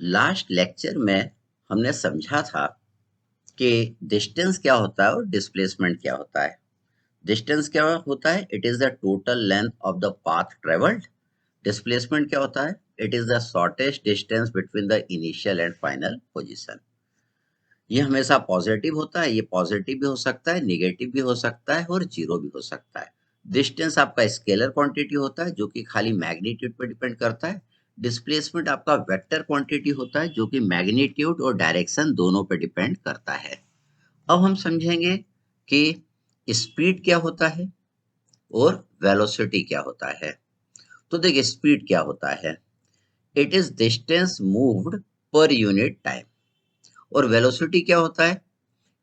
Last lecture में हमने समझा था कि डिस्टेंस क्या होता है और डिस्प्लेसमेंट क्या होता है। डिस्टेंस क्या होता है? It is the total length of the path travelled. Displacement क्या होता है? It is the shortest distance between the initial and final position. ये हमेशा पॉजिटिव होता है, ये पॉजिटिव भी हो सकता है, नेगेटिव भी हो सकता है और जीरो भी हो सकता है। डिस्टेंस आपका स्केलर क्वांटिटी होता है जो कि खाली मैग्नीट्यूड पर डिपेंड करता है। डिस्प्लेसमेंट आपका वेक्टर क्वांटिटी होता है जो कि मैग्नीट्यूड और डायरेक्शन दोनों पर डिपेंड करता है। अब हम समझेंगे कि स्पीड क्या होता है और वेलोसिटी क्या होता है। तो देखिए, स्पीड क्या होता है? It is distance moved per unit time. और वेलोसिटी क्या होता है?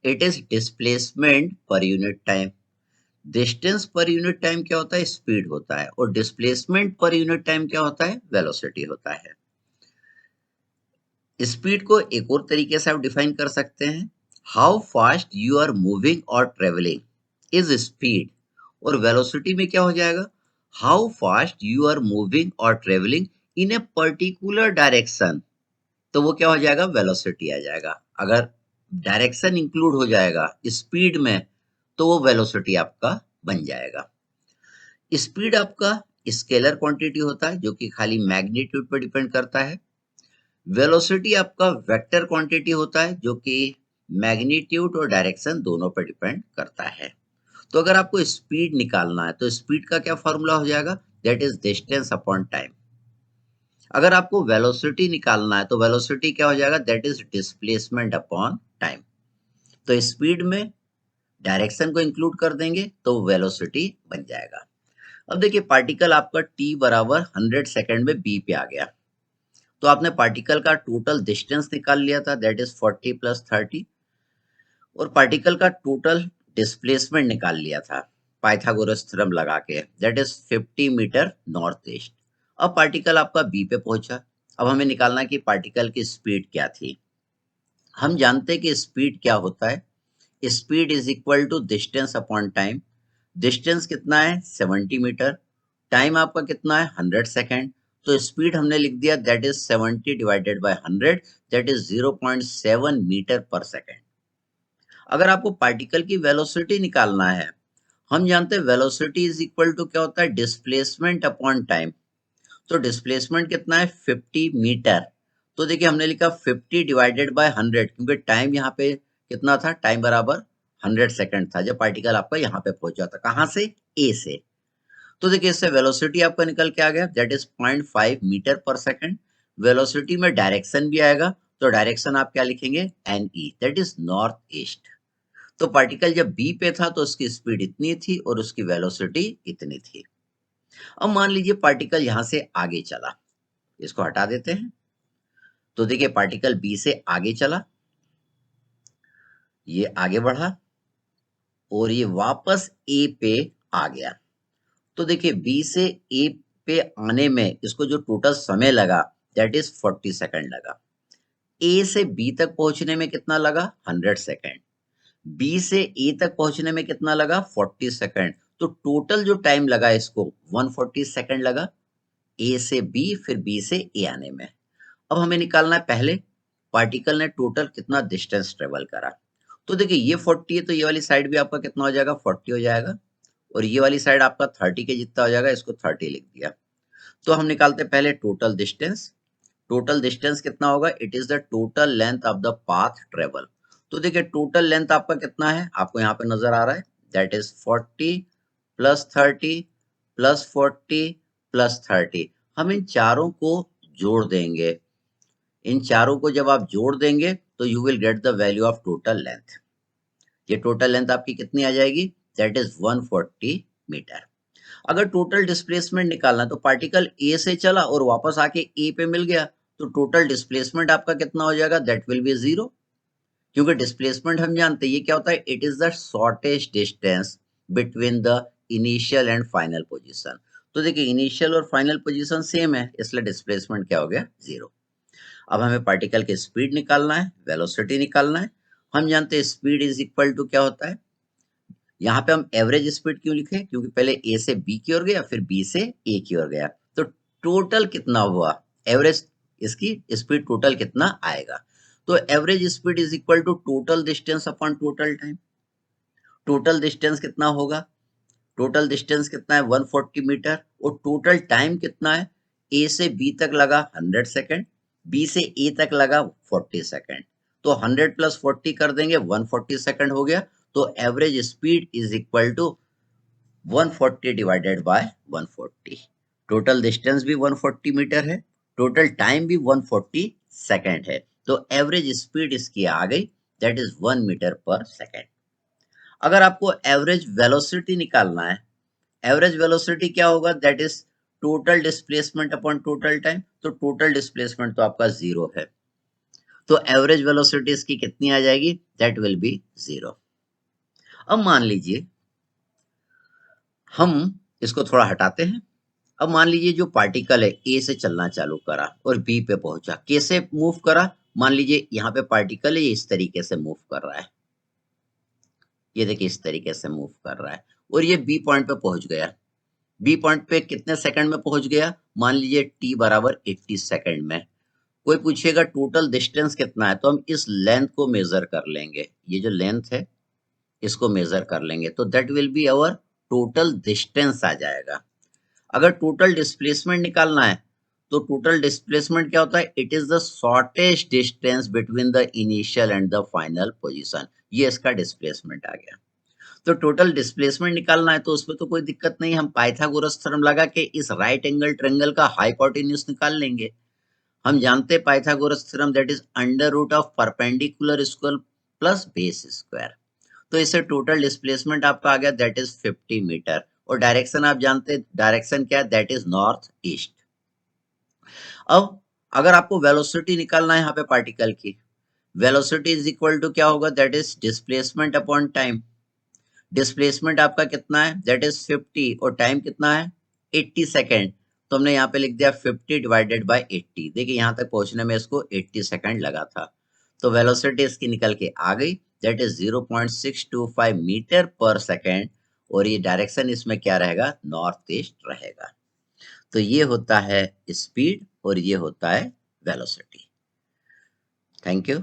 It is displacement per unit time. Distance per unit time क्या होता है? स्पीड होता है। और डिस्प्लेसमेंट पर यूनिट टाइम क्या होता है? वेलोसिटी होता है। स्पीड को एक और तरीके से आप डिफाइन कर सकते हैं, how fast you are moving और ट्रेवलिंग इज स्पीड। और वेलोसिटी में क्या हो जाएगा? How fast you are moving और travelling in a particular direction. तो वो क्या हो जाएगा? वेलोसिटी आ जाएगा। अगर डायरेक्शन इंक्लूड हो जाएगा स्पीड में तो वो वेलोसिटी आपका बन जाएगा। स्पीड आपका स्केलर क्वांटिटी होता है जो कि खाली मैग्नीट्यूड पर डिपेंड करता है। वेलोसिटी आपका वेक्टर क्वांटिटी होता है जो कि मैग्नीट्यूड और डायरेक्शन दोनों पर डिपेंड करता है। तो अगर आपको स्पीड निकालना है तो स्पीड का क्या फॉर्मूला हो जाएगा? That is distance upon time. अगर आपको वेलोसिटी निकालना है तो वेलोसिटी क्या हो जाएगा? That is displacement upon time. तो स्पीड में डायरेक्शन को इंक्लूड कर देंगे तो वेलोसिटी बन जाएगा। अब देखिए, पार्टिकल आपका t बराबर 100 सेकेंड में b पे आ गया, तो आपने पार्टिकल का टोटल डिस्टेंस निकाल लिया था, दैट इज 40 + 30। और पार्टिकल का टोटल डिस्प्लेसमेंट निकाल लिया था पाइथागोरस थ्योरम लगा के, that is 50 metre north east. अब पार्टिकल आपका बी पे पहुंचा। अब हमें निकालना है कि पार्टिकल की स्पीड क्या थी। हम जानते हैं कि स्पीड क्या होता है? Speed is equal to distance upon time. Distance कितना है? 70 मीटर। टाइम आपका कितना है? 100 सेकेंड। तो स्पीड हमने लिख दिया that is 70 divided by 100, that is 0.7 metre per second. अगर आपको पार्टिकल की वेलोसिटी निकालना है, हम जानते हैं वेलोसिटी इज इक्वल टू क्या होता है? Displacement upon time. तो डिस्प्लेसमेंट कितना है? 50 मीटर। तो देखिए, हमने लिखा 50 डिवाइडेड बाय 100 क्योंकि टाइम यहाँ पे कितना था? टाइम बराबर 100 सेकंड था जब पार्टिकल आपका यहाँ पे पहुंचा था। कहाँ से? ए से। तो देखिए, इससे वेलोसिटी आपका निकल के आ गया, that is 0.5 metre per second. Velocity में डायरेक्शन भी आएगा, तो डायरेक्शन आप क्या लिखेंगे? N E, that is north east. तो पार्टिकल जब बी पे था तो उसकी स्पीड इतनी थी और उसकी वेलोसिटी इतनी थी। अब मान लीजिए पार्टिकल यहां से आगे चला, इसको हटा देते हैं। तो देखिए, पार्टिकल बी से आगे चला, ये आगे बढ़ा और ये वापस ए पे आ गया। तो देखिए, बी से ए पे आने में इसको जो टोटल समय लगा दैट इज 40 सेकंड लगा। ए से बी तक पहुंचने में कितना लगा? 100 सेकंड। बी से ए तक पहुंचने में कितना लगा? 40 सेकंड। तो टोटल जो टाइम लगा इसको 140 सेकंड लगा, ए से बी फिर बी से ए आने में। अब हमें निकालना है पहले पार्टिकल ने टोटल कितना डिस्टेंस ट्रेवल करा। तो देखिए, ये 40 है तो ये वाली साइड भी आपका कितना हो जाएगा? 40 हो जाएगा। और ये वाली साइड आपका 30 के जितना हो जाएगा, इसको 30 लिख दिया। तो हम निकालते पहले टोटल डिस्टेंस। टोटल डिस्टेंस कितना होगा? It is the total length of the path travel. तो देखिए, टोटल लेंथ आपका कितना है? आपको यहाँ पे नजर आ रहा है, दैट इज 40 + 30 + 40 + 30। हम इन चारों को जोड़ देंगे। इन चारों को जब आप जोड़ देंगे तो you will get the value of total length. ये टोटल लेंथ आपकी कितनी आ जाएगी? That is 140 metre. अगर टोटल डिस्प्लेसमेंट निकालना है तो पार्टिकल ए से चला और वापस आके ए पे मिल गया, तो टोटल डिस्प्लेसमेंट आपका कितना हो जाएगा? That will B 0। क्योंकि डिस्प्लेसमेंट हम जानते हैं ये क्या होता है? It is the shortest distance between the initial and final position. तो देखिए, इनिशियल और फाइनल पोजीशन सेम है, इसलिए डिस्प्लेसमेंट क्या हो गया? 0। अब हमें पार्टिकल की स्पीड निकालना है, वेलोसिटी निकालना है। हम जानते हैं स्पीड इज इक्वल टू क्या होता है? यहाँ पे हम एवरेज स्पीड क्यों लिखे? क्योंकि पहले ए से बी की ओर गया फिर बी से ए की ओर गया, तो टोटल कितना हुआ? एवरेज इसकी स्पीड टोटल कितना आएगा। तो average speed is equal to total distance upon total time. Total distance कितना होगा, टोटल डिस्टेंस कितना है 140 मीटर, और टोटल टाइम कितना है, ए से बी तक लगा 100 सेकेंड, बी से ए तक लगा 40 सेकेंड। तो 100 प्लस 40 कर देंगे 140 सेकेंड हो गया। तो average speed is equal to 140 divided by 140। Total distance भी 140 मीटर है, टोटल टाइम भी 140 सेकेंड है। तो एवरेज स्पीड इसकी आ गई, that is 1 metre per second. अगर आपको एवरेज वेलोसिटी निकालना है, एवरेज वेलोसिटी क्या होगा, that is total displacement upon total time. तो टोटल डिस्प्लेसमेंट तो आपका 0 है, तो एवरेज वेलोसिटी इसकी कितनी आ जाएगी, दैट विल बी 0। अब मान लीजिए हम इसको थोड़ा हटाते हैं। अब मान लीजिए जो पार्टिकल है ए से चलना चालू करा और बी पे पहुंचा, कैसे मूव करा, मान लीजिए यहाँ पे पार्टिकल है, ये इस तरीके से मूव कर रहा है, ये देखिए इस तरीके से मूव कर रहा है, और ये बी पॉइंट पे पहुंच गया। बी पॉइंट पे कितने सेकंड में पहुंच गया, मान लीजिए टी बराबर 80 सेकंड में। कोई पूछेगा टोटल डिस्टेंस कितना है, तो हम इस लेंथ को मेजर कर लेंगे, ये जो लेंथ है इसको मेजर कर लेंगे, तो that will be our total distance आ जाएगा। अगर टोटल डिस्प्लेसमेंट निकालना है, तो टोटल डिस्प्लेसमेंट क्या होता है, it is the shortest distance between the initial and the final position. ये इसका डिस्प्लेसमेंट आ गया। तो टोटल डिस्प्लेसमेंट निकालना है तो उसमें तो कोई दिक्कत नहीं, हम पाइथागोरस थ्योरम लगा के इस राइट एंगल ट्रायंगल का हाइपोटेन्यूज निकाल लेंगे। हम जानते हैं Pythagoras theorem that is under root of perpendicular square plus base square. तो इससे टोटल डिस्प्लेसमेंट आपका आ गया, दैट इज 50 मीटर, और डायरेक्शन आप जानते हैं, डायरेक्शन क्या है, दैट इज नॉर्थ ईस्ट। अब अगर आपको वेलोसिटी निकालना है यहाँ पे पार्टिकल की, वेलोसिटी इज इक्वल टू क्या होगा, that is displacement upon time. Displacement आपका कितना है, दैट इज 50, और टाइम कितना है 80 सेकेंड। तो हमने यहाँ पे लिख दिया 50 डिवाइडेड बाय 80। देखिए यहाँ तक पहुंचने में इसको 80 सेकेंड लगा था। तो वेलोसिटी इसकी निकल के आ गई, that is 0.625 metre per second, और ये डायरेक्शन इसमें क्या रहेगा, नॉर्थ ईस्ट रहेगा। तो ये होता है स्पीड और ये होता है वेलोसिटी। Thank you.